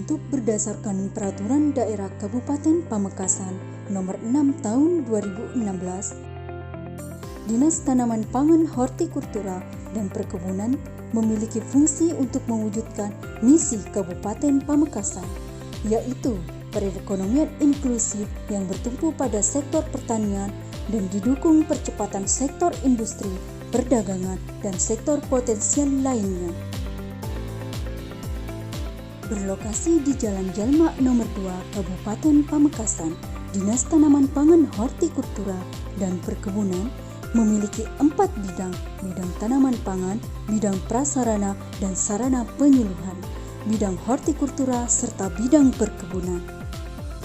dibentuk berdasarkan Peraturan Daerah Kabupaten Pamekasan Nomor 6 Tahun 2016, Dinas Tanaman Pangan, Hortikultura, dan Perkebunan memiliki fungsi untuk mewujudkan misi Kabupaten Pamekasan, yaitu perekonomian inklusif yang bertumpu pada sektor pertanian dan didukung percepatan sektor industri, perdagangan, dan sektor potensial lainnya. Berlokasi di Jalan Jalma Nomor 2, Kabupaten Pamekasan, Dinas Tanaman Pangan, Hortikultura, dan Perkebunan memiliki 4 bidang tanaman pangan, bidang prasarana dan sarana penyuluhan, bidang hortikultura, serta bidang perkebunan.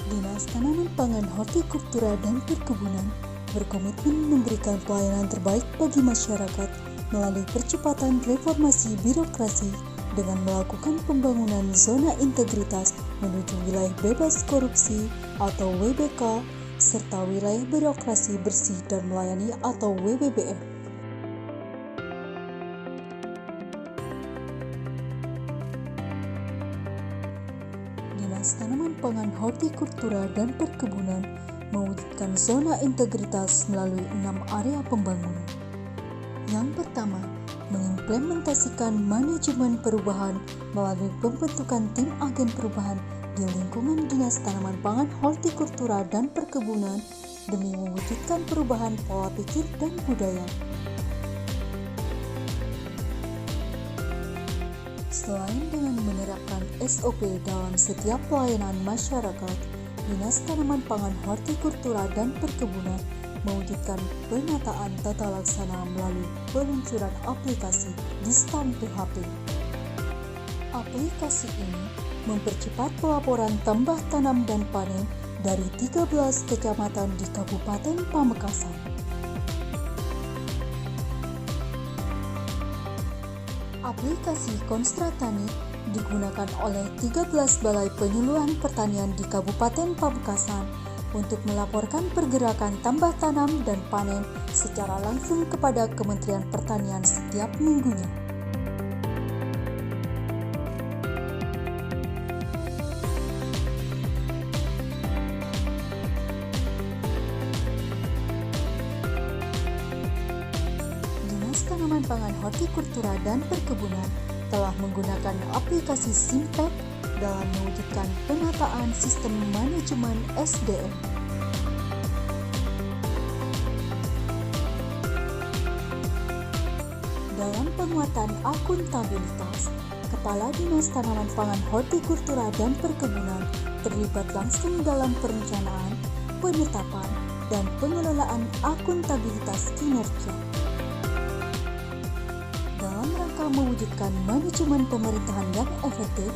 Dinas Tanaman Pangan, Hortikultura, dan Perkebunan berkomitmen memberikan pelayanan terbaik bagi masyarakat melalui percepatan reformasi birokrasi dengan melakukan pembangunan zona integritas menuju wilayah bebas korupsi atau WBK, serta wilayah birokrasi bersih dan melayani atau WBBM. Dinas Tanaman Pangan, Hortikultura, dan Perkebunan mewujudkan zona integritas melalui 6 area pembangunan. Yang pertama, mengimplementasikan manajemen perubahan melalui pembentukan tim agen perubahan di lingkungan Dinas Tanaman Pangan, Hortikultura, dan Perkebunan demi mewujudkan perubahan pola pikir dan budaya. Selain dengan menerapkan SOP dalam setiap pelayanan masyarakat, Dinas Tanaman Pangan, Hortikultura, dan Perkebunan mewujudkan penataan tata laksana melalui peluncuran aplikasi Distan PHP. Aplikasi ini mempercepat pelaporan tambah tanam dan panen dari 13 kecamatan di Kabupaten Pamekasan. Aplikasi Konstra Tani digunakan oleh 13 balai penyuluhan pertanian di Kabupaten Pamekasan untuk melaporkan pergerakan tambah tanam dan panen secara langsung kepada Kementerian Pertanian setiap minggunya. Dinas Tanaman Pangan, Hortikultura, dan Perkebunan telah menggunakan aplikasi Simpek dalam mewujudkan penataan sistem manajemen SDM. Dalam penguatan akuntabilitas, Kepala Dinas Tanaman Pangan, Hortikultura, dan Perkebunan terlibat langsung dalam perencanaan, penetapan, dan pengelolaan akuntabilitas kinerja. Dalam rangka mewujudkan manajemen pemerintahan yang efektif,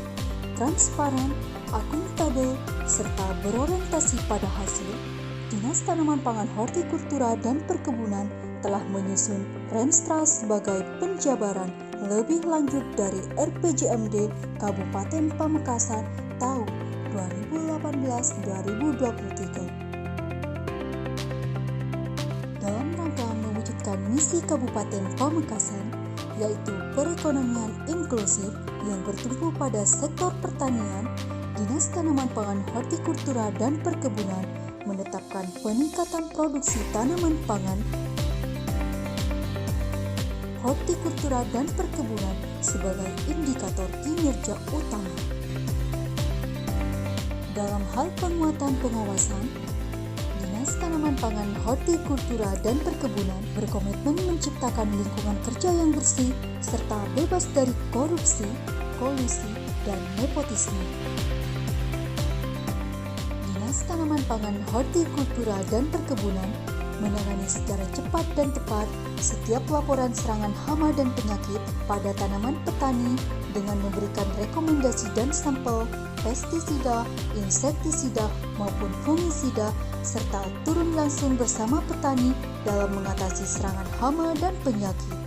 transparan, akuntabel, serta berorientasi pada hasil, Dinas Tanaman Pangan, Hortikultura, dan Perkebunan telah menyusun Renstra sebagai penjabaran lebih lanjut dari RPJMD Kabupaten Pamekasan tahun 2018-2023. Dalam rangka mewujudkan misi Kabupaten Pamekasan, yaitu perekonomian inklusif yang bertumpu pada sektor pertanian, Dinas Tanaman Pangan, Hortikultura, dan Perkebunan menetapkan peningkatan produksi tanaman pangan, hortikultura, dan perkebunan sebagai indikator kinerja utama. Dalam hal penguatan pengawasan, Dinas Tanaman Pangan, Hortikultura, dan Perkebunan berkomitmen menciptakan lingkungan kerja yang bersih serta bebas dari korupsi, kolusi, dan nepotisme. Dinas Tanaman Pangan, Hortikultura, dan Perkebunan menangani secara cepat dan tepat setiap laporan serangan hama dan penyakit pada tanaman petani dengan memberikan rekomendasi dan sampel pestisida, insektisida, maupun fungisida, serta turun langsung bersama petani dalam mengatasi serangan hama dan penyakit.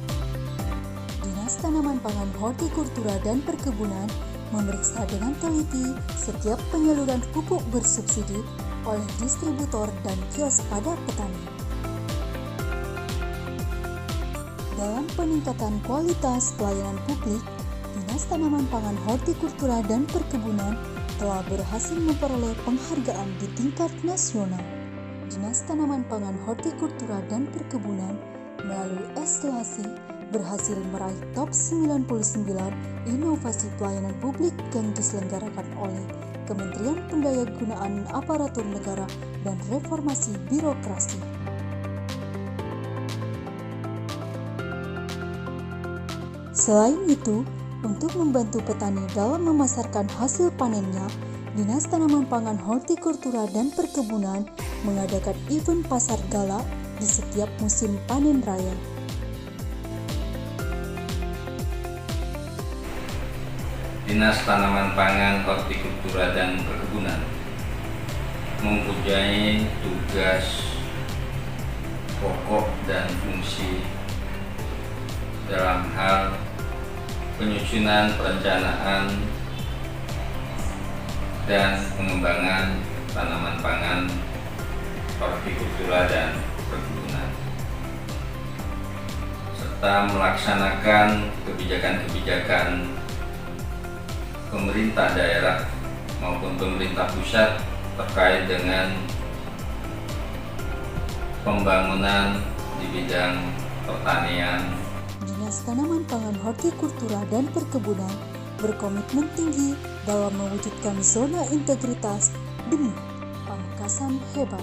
Dinas Tanaman Pangan, Hortikultura, dan Perkebunan memeriksa dengan teliti setiap penyaluran pupuk bersubsidi oleh distributor dan kios pada petani. Dalam peningkatan kualitas pelayanan publik, Dinas Tanaman Pangan, Hortikultura, dan Perkebunan telah berhasil memperoleh penghargaan di tingkat nasional. Dinas Tanaman Pangan, Hortikultura dan Perkebunan melalui eskalasi berhasil meraih top 99 inovasi pelayanan publik yang diselenggarakan oleh Kementerian Pendayagunaan Aparatur Negara dan Reformasi Birokrasi. Selain itu, untuk membantu petani dalam memasarkan hasil panennya, Dinas Tanaman Pangan, Hortikultura dan Perkebunan mengadakan event pasar gala di setiap musim panen raya. Dinas Tanaman Pangan, Hortikultura dan Perkebunan mempunyai tugas pokok dan fungsi dalam hal penyusunan, perencanaan, dan pengembangan tanaman pangan, hortikultura dan perkebunan, serta melaksanakan kebijakan-kebijakan pemerintah daerah maupun pemerintah pusat terkait dengan pembangunan di bidang pertanian. Dinas Tanaman Pangan, Hortikultura dan Perkebunan berkomitmen tinggi dalam mewujudkan zona integritas demi Pamekasan hebat.